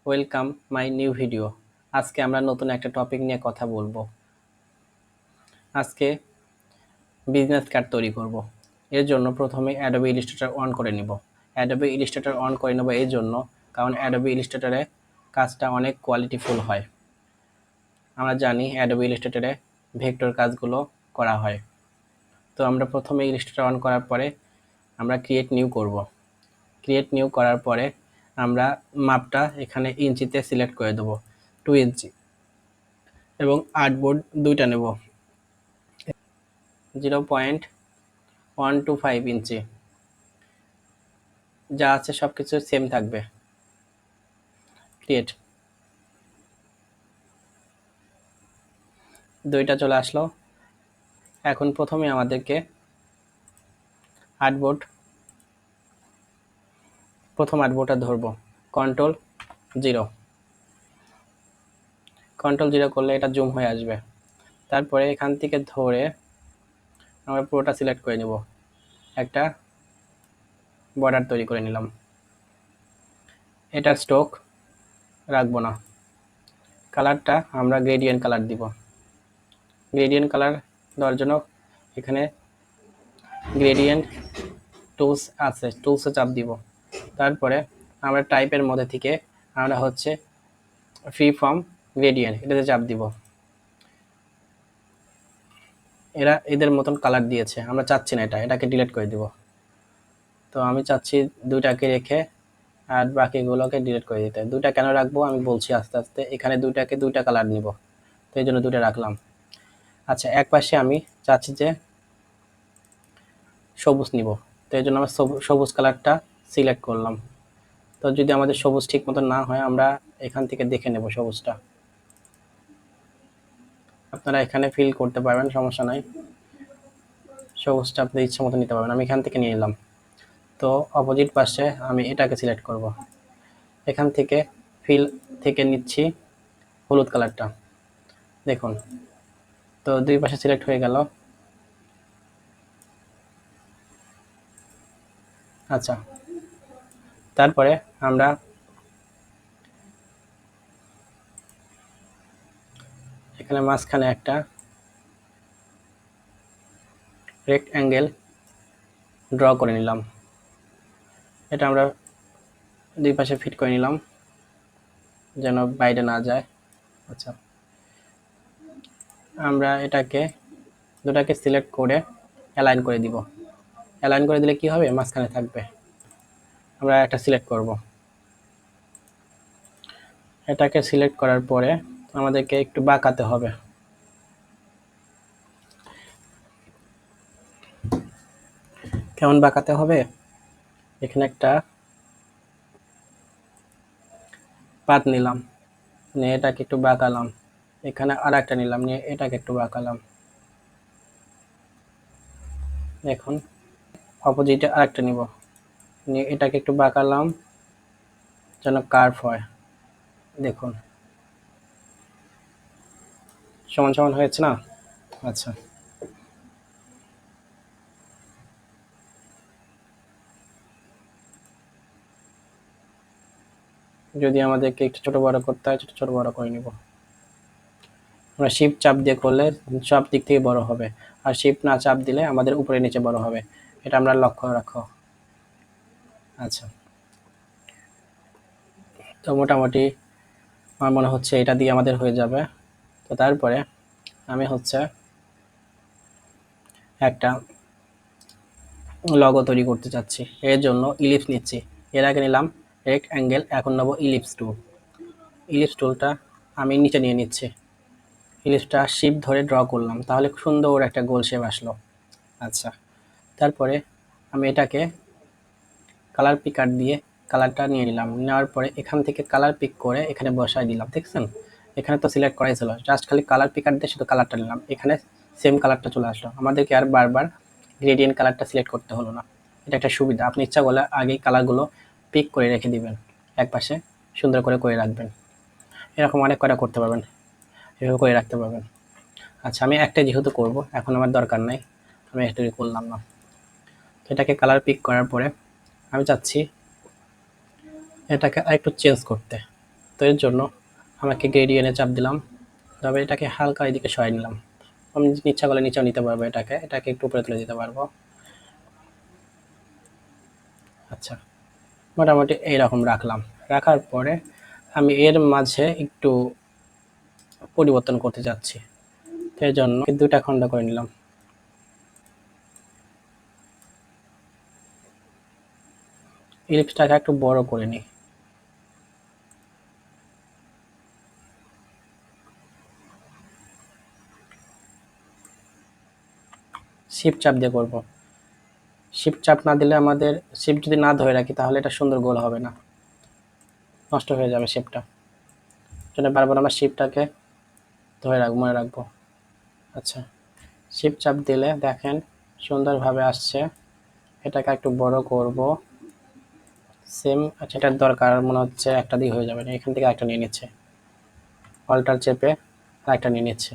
Welcome my new video. আজকে আমরা নতুন একটা টপিক নিয়ে কথা বলবো। আজকে বিজনেস কার্ড তৈরি করব। এর জন্য প্রথমে অ্যাডোবি ইলাস্ট্রেটর অন করে নিব। অ্যাডোবি ইলাস্ট্রেটর অন করে নেব এই জন্য, কারণ অ্যাডোবি ইলাস্ট্রেটরে কাজটা অনেক কোয়ালিটিফুল হয়। আমরা জানি অ্যাডোবি ইলাস্ট্রেটরে ভেক্টর কাজগুলো করা হয়। তো আমরা প্রথমে ইলাস্ট্রেটর অন করার পরে আমরা ক্রিয়েট নিউ করব। ক্রিয়েট নিউ করার পরে আমরা মাপটা এখানে ইঞ্চিতে সিলেক্ট করে দেবো 2 ইঞ্চি, এবং আর্টবোর্ড দুইটা নেব 0.125 ইঞ্চি। যা আছে সব কিছু সেম থাকবে। ক্রিয়েট, দুইটা চলে আসলো। এখন প্রথমে আমাদেরকে প্রথম আর্টবোর্ডটা ধরবো। কন্ট্রোল 0 করলে এটা জুম হয়ে আসবে। তারপরে এখান থেকে ধরে আমরা পুরোটা সিলেক্ট করে নেব। একটা বর্ডার তৈরি করে নিলাম। এটার স্ট্রোক রাখবো না। কালারটা আমরা গ্রেডিয়েন্ট কালার দিব। গ্রেডিয়েন্ট কালার দেওয়ার জন্য এখানে গ্রেডিয়েন্ট টুলস আছে, টুলসে চাপ দিব। তারপরে আমরা টাইপের মধ্যে থেকে আমরা হচ্ছে ফ্রি ফর্ম গ্রেডিয়েন্ট, এটাতে চাপ দিব। এরা এদের মতন কালার দিয়েছে, আমরা চাচ্ছি না, এটাকে ডিলিট করে দিব। তো আমি চাচ্ছি দুইটাকে রেখে আর বাকিগুলোকে ডিলিট করে দিতে। দুইটা কেন রাখবো আমি বলছি আস্তে আস্তে। এখানে দুইটাকে দুইটা কালার নিব, তো এই জন্য দুইটা রাখলাম। আচ্ছা, এক পাশে আমি চাচ্ছি যে সবুজ নিব, তো এই জন্য আমরা সবুজ কালারটা সিলেক্ট করলাম। তো যদি আমাদের সবুজ ঠিক মতো না হয় আমরা এখান থেকে দেখে নেব সবুজটা। আপনারা এখানে ফিল করতে পারবেন, সমস্যা নাই। সবুজটা আপনাদের ইচ্ছা মতো নিতে পারবেন। আমি এখান থেকে নিয়ে নিলাম। তো অপোজিট পাশে আমি এটাকে সিলেক্ট করব। এখান থেকে ফিল থেকে নিচ্ছি হলুদ কালারটা, দেখুন। তো দুই পাশে সিলেক্ট হয়ে গেল। আচ্ছা, তারপরে আমরা এখানে মাঝখানে একটা রেক্ট্যাঙ্গেল ড্র করে নিলাম। এটা আমরা দুই পাশে ফিট করে নিলাম যেন বাইরে না যায়। আচ্ছা, আমরা দুটাকে সিলেক্ট করে অ্যালাইন করে দিব। অ্যালাইন করে দিলে কি হবে, মাঝখানে থাকবে। আমরা একটা সিলেক্ট করব। এটাকে সিলেক্ট করার পরে আমাদেরকে একটু বাঁকাতে হবে। কেমন বাঁকাতে হবে, এখানে একটা পাত নিলাম, নিয়ে এটাকে একটু বাঁকালাম। এখানে আর একটা নিলাম, নিয়ে এটাকে একটু বাঁকালাম। এখন অপোজিটে আরেকটা নিব, নিয়ে এটাকে একটু বাঁকালাম যেন কার্ভ হয়। দেখুন সমান সমান হয়েছে না? আচ্ছা, যদি আমাদেরকে একটু ছোট বড় করতে হয় ছোট বড় করে নিব। আমরা শিফট চাপ দিয়ে করলে সব দিক থেকে বড় হবে, আর শিফট না চাপ দিলে আমাদের উপরে নিচে বড় হবে। এটা আমরা লক্ষ্য রাখো। আচ্ছা, তো মোটামুটি আমার মনে হচ্ছে এটা দিয়ে আমাদের হয়ে যাবে। তো তারপরে আমি হচ্ছে একটা লগো তৈরি করতে চাচ্ছি। এর জন্য ইলিপস নিচ্ছি। এর আগে নিলাম রেক্ট্যাঙ্গেল, এখন নেব ইলিপস টুল। ইলিপস টুলটা আমি নিচে নিয়ে নিচ্ছি। ইলিপসটা শিফট ধরে ড্র করলাম, তাহলে সুন্দর একটা গোল শেপ আসলো। আচ্ছা, তারপরে আমি এটাকে কালার পিকার দিয়ে কালারটা নিয়ে নিলাম। নেওয়ার পরে এখান থেকে কালার পিক করে এখানে বসাই দিলাম। দেখছেন, এখানে তো সিলেক্ট করাই ছিল, জাস্ট খালি কালার পিকার দিয়ে শুধু কালারটা নিলাম। এখানে সেম কালারটা চলে আসলো, আমাদেরকে আর বারবার গ্রেডিয়েন্ট কালারটা সিলেক্ট করতে হলো না। এটা একটা সুবিধা। আপনি ইচ্ছা করলে আগেই কালারগুলো পিক করে রেখে দিবেন, একপাশে সুন্দর করে করে রাখবেন। এরকম অনেক কটা করতে পারবেন, এভাবে করে রাখতে পারবেন। আচ্ছা, আমি একটাই যেহেতু করব, এখন আমার দরকার নাই, আমি একটাই করলাম না। এটাকে কালার পিক করার পরে আমি চাচ্ছি এটাকে আরেকটু চেঞ্জ করতে। তো এর জন্য আমাকে গ্রেডিয়েন্টে চাপ দিলাম, তবে এটাকে হালকা এদিকে সরাই নিলাম। আমি ইচ্ছা করলে নিচেও নিতে পারবো, এটাকে একটু উপরে তুলে দিতে পারবো। আচ্ছা, মোটামুটি এইরকম রাখলাম। রাখার পরে আমি এর মাঝে একটু পরিবর্তন করতে যাচ্ছি, এর জন্য 2টা খণ্ড করে নিলাম। ইলিপসটাকে একটু বড় করে নিই। শিফট চাপ দিয়ে করব। শিফট চাপ না দিলে আমাদের, শিফট যদি না ধরে রাখি তাহলে এটা সুন্দর গোল হবে না, নষ্ট হয়ে যাবে শেপটা। জন্য বারবার আমরা শিফটটাকে ধরে রাখবো, মনে রাখবো। আচ্ছা, শিফট চাপ দিলে দেখেন সুন্দরভাবে আসছে। এটাকে একটু বড় করব সেম। আচ্ছা, এটার দরকার মনে হচ্ছে একটা দিয়ে হয়ে যাবে না, এখান থেকে একটা নিয়ে নিচ্ছে, অল্টার চেপে একটা নিয়ে নিচ্ছে,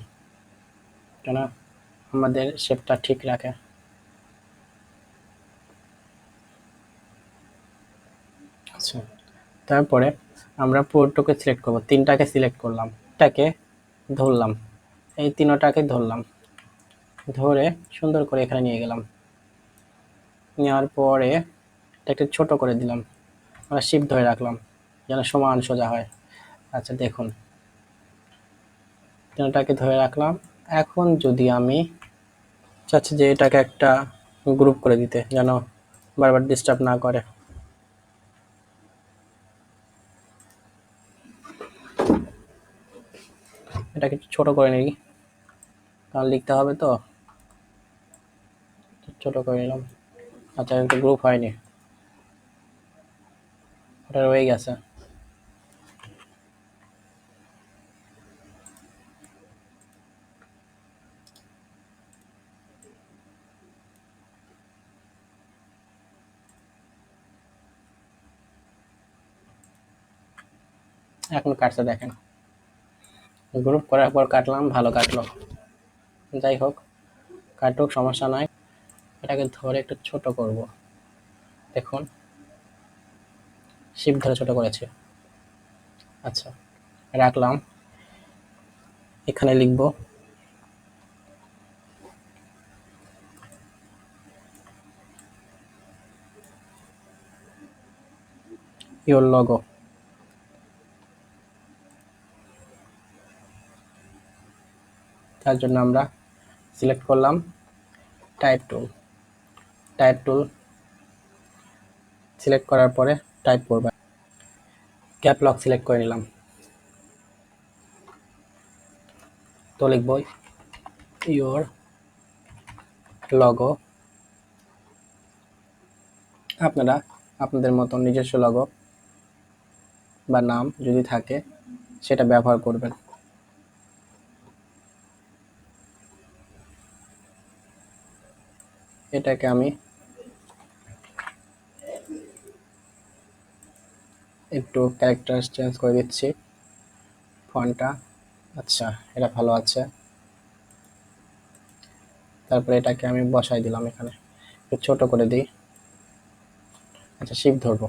কেন আমাদের শেপটা ঠিক রাখে। আচ্ছা, তারপরে আমরা পুরোটাকে সিলেক্ট করব, 3টাকে সিলেক্ট করলাম, এটাকে ধরলাম, এই 3টাকে ধরলাম, ধরে সুন্দর করে এখানে নিয়ে গেলাম। নেওয়ার পরে এটাকে ছোট করে দিলাম, আমরা শিফট ধরে রাখলাম যেন সমান সোজা হয়। আচ্ছা দেখুন, 3টাকে ধরে রাখলাম। এখন যদি আমি চাচ্ছি যে এটাকে একটা গ্রুপ করে দিতে যেন বারবার ডিস্টার্ব না করে, এটাকে ছোট করে নিই কারণ লিখতে হবে তো, ছোট করে নিলাম। আচ্ছা, কিন্তু গ্রুপ হয়নি, ওটা রয়ে গেছে। এখন কাটছে দেখেন, গ্রুপ করার পর কাটলাম, ভালো কাটলো। যাই হোক, কাটুক, সমস্যা নাই। এটাকে ধরে একটু ছোট করব, দেখুন শিপ ধরে ছোট করেছে। আচ্ছা, রাখলাম। এখানে লিখব ইওর লোগো। তার জন্য আমরা সিলেক্ট করলাম টাইপ টুল, টাইপ টুল সিলেক্ট করার পরে টাইপ করব, ক্যাপ লক সিলেক্ট করে নিলাম। তো লিখব ইওর লগো। আপনারা আপনাদের মতন নিজস্ব লগো বা নাম যদি থাকে সেটা ব্যবহার করবেন। এটাকে আমি একটু ক্যারেক্টার চেঞ্জ করে দিচ্ছি, ফন্টটা। আচ্ছা, এটা ভালো আছে। তারপরে এটাকে আমি বসাই দিলাম এখানে, একটু ছোট করে দিই। আচ্ছা, শিফট ধরবো,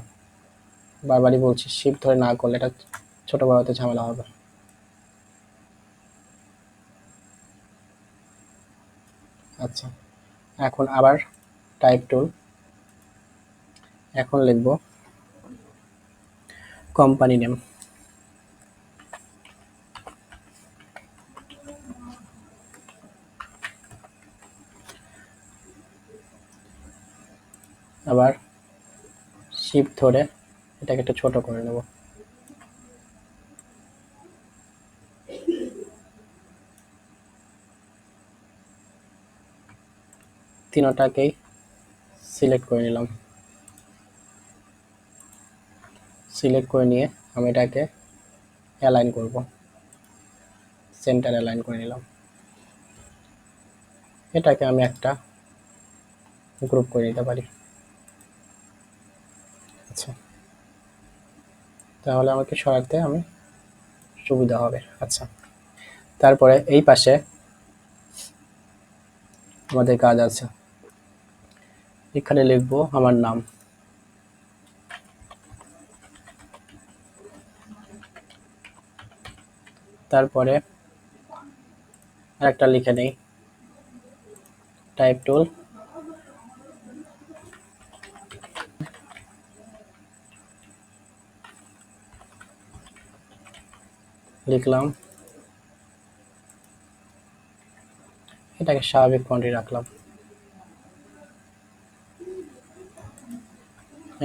বারবারই বলছি শিফট ধরে না করলে এটা ছোট বড়তে ঝামেলা হবে। আচ্ছা, এখন আবার টাইপ টুল, এখন লিখব কোম্পানি নেম। আবার শিফট ধরে এটাকে একটু ছোট করে নেব। তিনটাকেই সিলেক্ট করে নিলাম। সিলেক্ট করে নিয়ে আমি এটাকে অ্যালাইন করব, সেন্টার অ্যালাইন করে নিলাম। এটাকে আমি একটা গ্রুপ করে নিতে পারি। আচ্ছা, তাহলে আমাকে সরাতে আমি সুবিধা হবে। আচ্ছা, তারপরে এই পাশে আমাদের কাজ আছে, এখানে লিখব আমার নাম। তারপরে আরেকটা লিখে নেই, টাইপ টুল, লিখলাম, এটাকে স্বাভাবিক ফন্টে রাখলাম।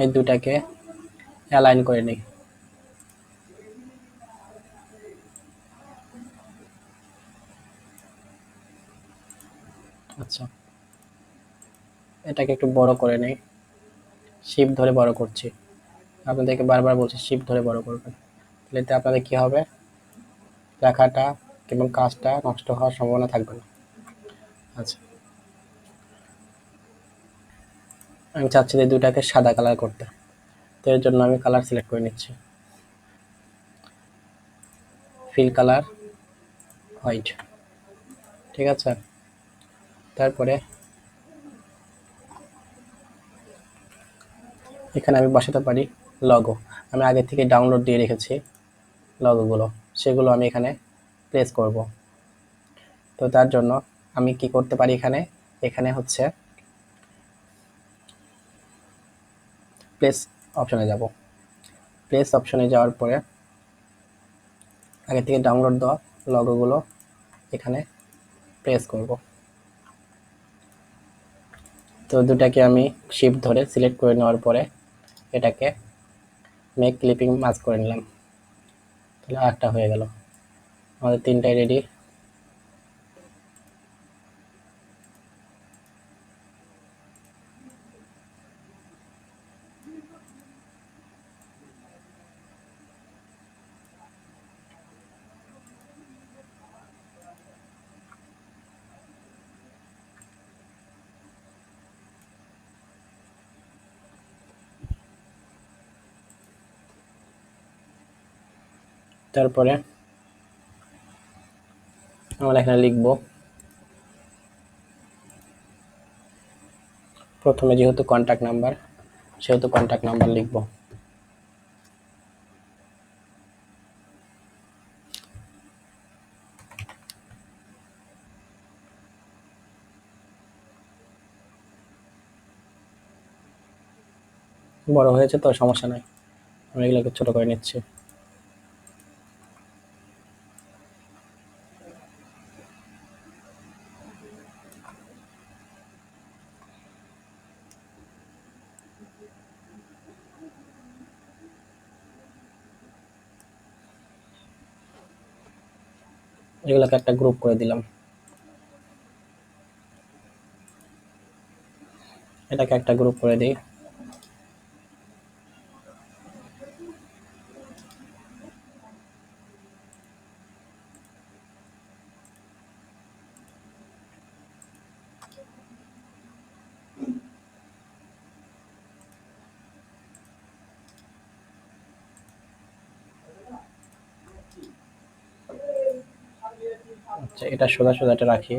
এই দুটাকে অ্যালাইন করে নিই। আচ্ছা, এটাকে একটু বড় করে নেই, শিফট ধরে বড় করছি। আপনাদেরকে বারবার বলছি শিফট ধরে বড় করবেন, তাহলে এতে আপনাদের কি হবে, লেখাটা এবং কাজটা নষ্ট হওয়ার সম্ভাবনা থাকবে না। আচ্ছা, আমি চাচ্ছি যে দুটাকে সাদা কালার করতে, তো এর জন্য আমি কালার সিলেক্ট করে নিচ্ছি, ফিল কালার হোয়াইট, ঠিক আছে। তারপরে এখানে আমি বসাতে পারি লগো, আমি আগে থেকে ডাউনলোড দিয়ে রেখেছি লগোগুলো, সেগুলো আমি এখানে প্লেস করব। তো তার জন্য আমি কি করতে পারি, এখানে এখানে হচ্ছে প্লেস অপশনে যাব, প্লেস অপশনে যাওয়ার পরে আগে থেকে ডাউনলোড দেওয়া লগোগুলো এখানে প্রেস করব। তো দুটাকে আমি শিফট ধরে সিলেক্ট করে নেওয়ার পরে এটাকে মেক ক্লিপিং মাস্ক করে নিলাম, তাহলে আরেকটা হয়ে গেল, আমাদের তিনটাই রেডি। তারপরে আমরা এখানে লিখব, প্রথমে যেহেতু কন্ট্যাক্ট নাম্বার সেহেতু কন্ট্যাক্ট নাম্বার লিখব। বড় হয়েছে তো সমস্যা নাই, আমি এগুলোকে ছোট করে নিচ্ছি। এগুলোকে একটা গ্রুপ করে দিলাম, এটাকে একটা গ্রুপ করে দিই। আচ্ছা, এটা সোজা সোজাটা রাখি।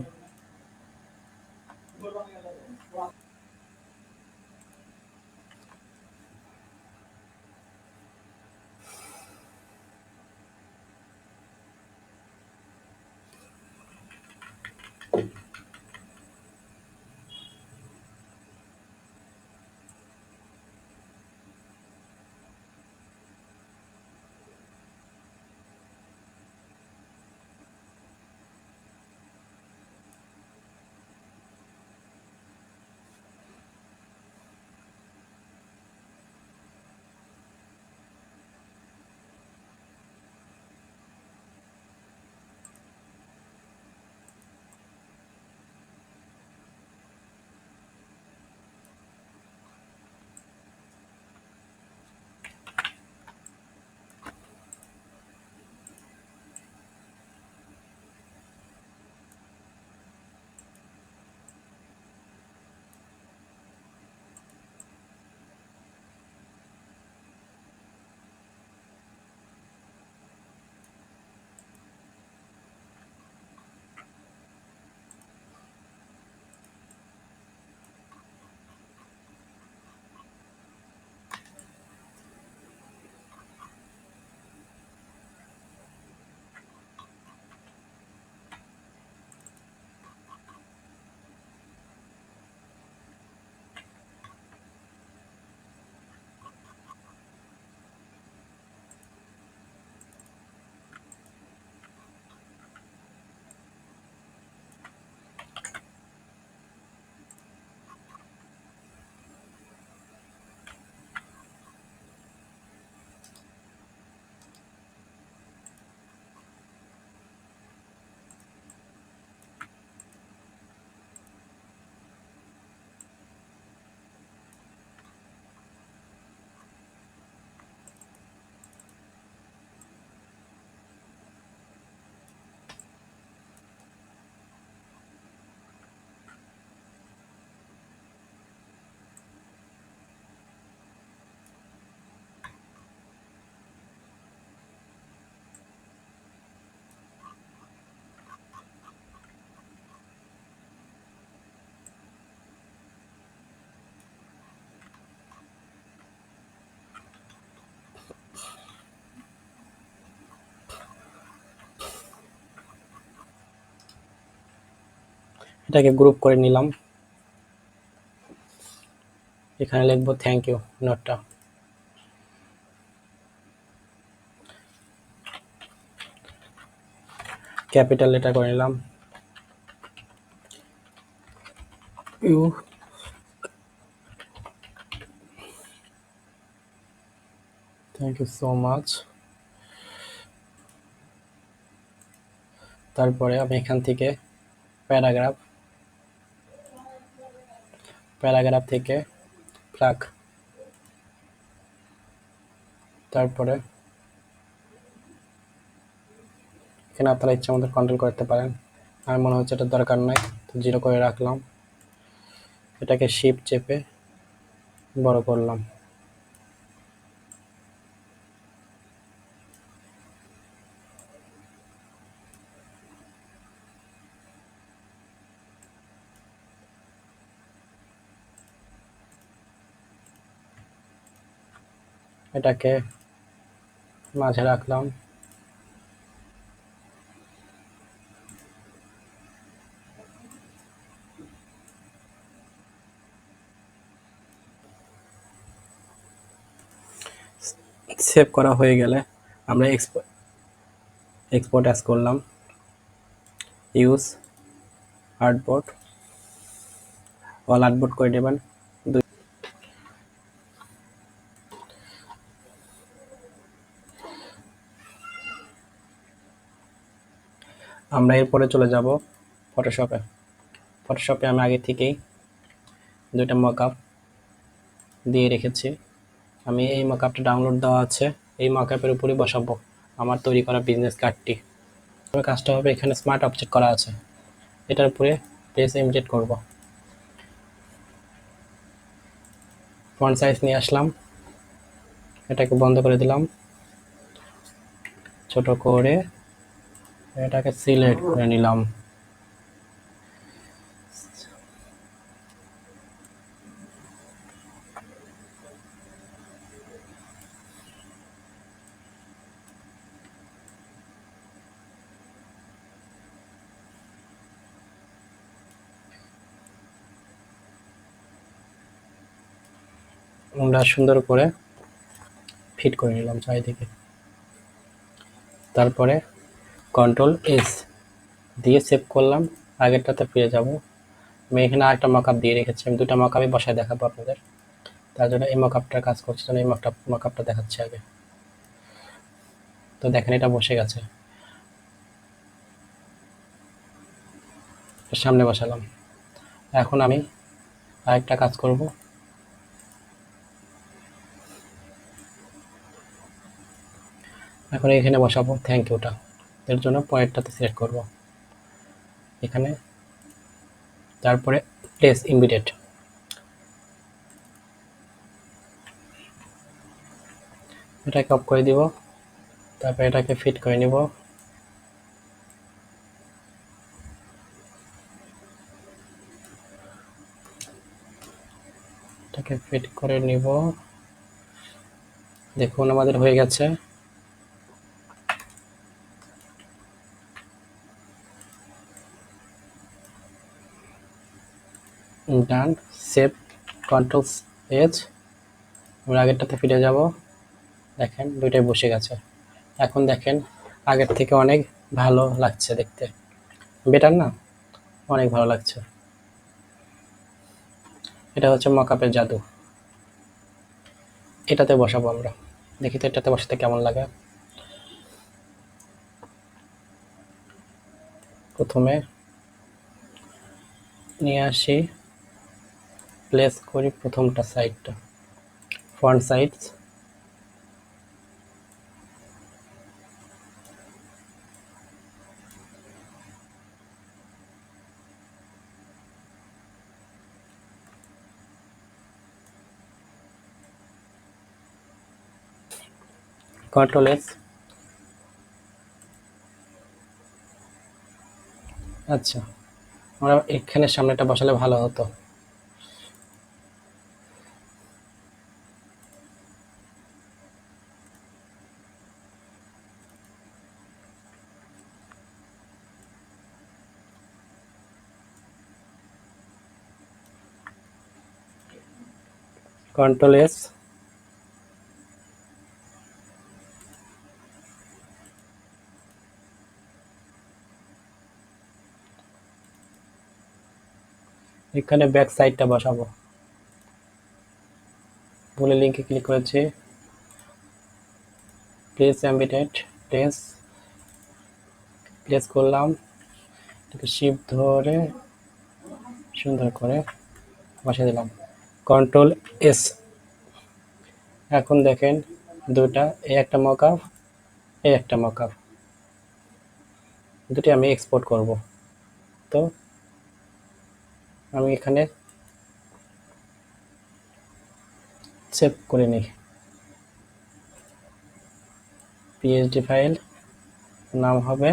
এটাকে গ্রুপ করে নিলাম। এখানে লিখবো থ্যাংক ইউ নোটটা। ক্যাপিটাল লেটার করে নিলাম, you. Thank you so much. তারপরে আমি এখান থেকে প্যারাগ্রাফ থেকে প্লাগ। তারপরে এখানে আপনারা ইচ্ছা মতো কন্ট্রোল করতে পারেন। আমার মনে হচ্ছে এটা দরকার নাই, তো 0 করে রাখলাম। এটাকে শিফট চেপে বড় করলাম। এটাকে মাঝে রাখলাম। সেভ করা হয়ে গেলে আমরা এক্সপোর্ট অ্যাজ করলাম, ইউজ আর্টবোর্ড, অল আর্টবোর্ড করে দেবেন। আমরা এরপরে চলে যাব ফটোশপে আমি আগে থেকেই 2টা মকআপ দিয়ে রেখেছি। আমি এই মকআপটা ডাউনলোড দেওয়া আছে, এই মকআপের উপরই বসাবো আমার তৈরি করা বিজনেস কার্ডটি। তবে কাজটা হবে, এখানে স্মার্ট অবজেক্ট করা আছে, এটার উপরে পেজ ইমিডিয়েট করব। ফন্ট সাইজ নিয়ে আসলাম, এটাকে বন্ধ করে দিলাম, ছোট করে এটাকে সিলেক্ট করে নিলাম। আমরা সুন্দর করে ফিট করে নিলাম চারিদিকে। তারপরে Ctrl+S দিয়ে সেভ করলাম, আগেরটাতে ফিরে যাব। আমি এখানে আরেকটা মকআপ দিয়ে রেখেছি, আমি 2টা মকআপই বসায় দেখাবো আপনাদের। তার জন্য এই মকআপটার কাজ করছে, এই মকআপটা দেখাচ্ছে আগে। তো দেখেন এটা বসে গেছে, সামনে বসালাম। এখন আমি আরেকটা কাজ করব, এখন এখানে বসাবো থ্যাংক ইউটা। এর জন্য পয়েন্টটাতে সিলেক্ট করব এখানে, তারপরে প্লেস ইমিডিয়েট, এটাকে অফ করে দিব। তারপরে এটাকে ফিট করে নিব, এটাকে ফিট করে নিব। দেখুন আমাদের হয়ে গেছে। ডান, সেভ, Ctrl+H। আমরা আগেরটাতে ফিরে যাব, দেখেন 2টাই বসে গেছে। এখন দেখেন আগের থেকে অনেক ভালো লাগছে দেখতে, বেটার না? অনেক ভালো লাগছে। এটা হচ্ছে মকআপের জাদু। এটাতে বসাবো আমরা, দেখি তো এটাতে বসাতে কেমন লাগে। প্রথমে নিয়ে আসি, প্লেস করি প্রথমটা সাইডটা, ফন্ট সাইজ, Ctrl+S। আচ্ছা, আমরা এখানে সামনেটা বসালে ভালো হতো। কন্ট্রোল এস, এখানে ব্যাক সাইডটা বসাবো, ভুলে লিঙ্কে ক্লিক করেছি, প্লেস অ্যাম্বিটেন্ট, প্লেস প্লেস করলাম, এটাকে শিফট ধরে সুন্দর করে বসিয়ে দিলাম, কন্ট্রোল এস। এখন দেখেন দুটা, এই একটা মকআপ, এই একটা মকআপ, দুটি আমি এক্সপোর্ট করব। তো আমি এখানে সেভ করে নিই, পিএইচডি ফাইল, নাম হবে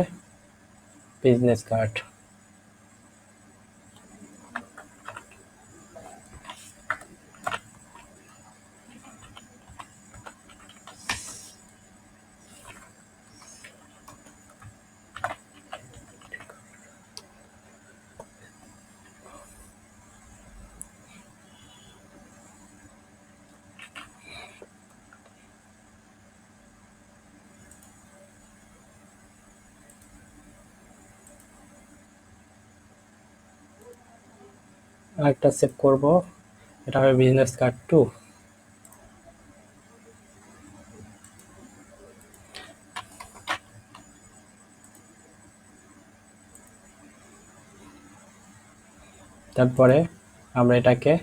বিজনেস কার্ড। আরেকটা সেভ করব, এটা হবে বিজনেস কার্ড 2। তারপরে আমরা এটাকে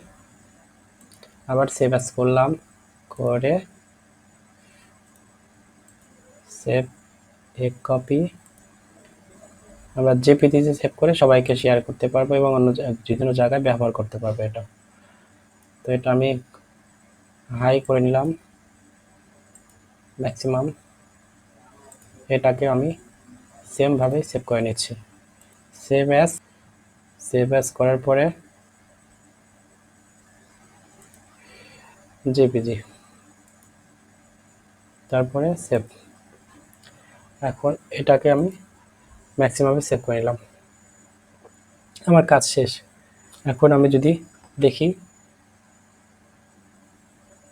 আবার সেভ অ্যাজ করলাম, করে সেভ এক কপি, আমরা জেপিজিতে সেভ করে সবাইকে শেয়ার করতে পারবো এবং অন্য যে কোনো জায়গায় ব্যবহার করতে পারবো এটা। তো এটা আমি হাই করে নিলাম ম্যাক্সিমাম, এটাকে আমি সেমভাবে সেভ করে নিচ্ছি, সেভ অ্যাজ করার পরে জেপিজি, তারপরে সেভ। এখন এটাকে আমি ম্যাক্সিমামে সেভ করে নিলাম, আমার কাজ শেষ। এখন আমি যদি দেখি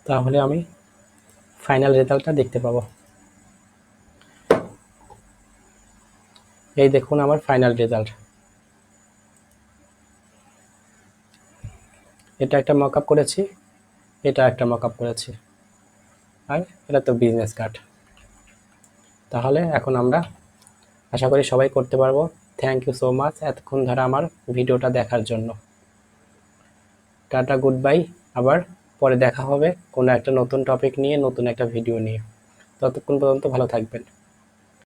তাহলে আমি ফাইনাল রেজাল্টটা দেখতে পাবো। এই দেখুন আমার ফাইনাল রেজাল্ট, এটা একটা মকআপ করেছি, এটা একটা মকআপ করেছি, আর এটা তো বিজনেস কার্ড। তাহলে এখন আমরা আশা করি সবাই করতে পারবো। থ্যাংক ইউ সো মাচ এতক্ষণ ধরে আমার ভিডিওটা দেখার জন্য। টাটা, গুড বাই, আবার পরে দেখা হবে কোনো একটা নতুন টপিক নিয়ে, নতুন একটা ভিডিও নিয়ে। ততক্ষণ পর্যন্ত ভালো থাকবেন।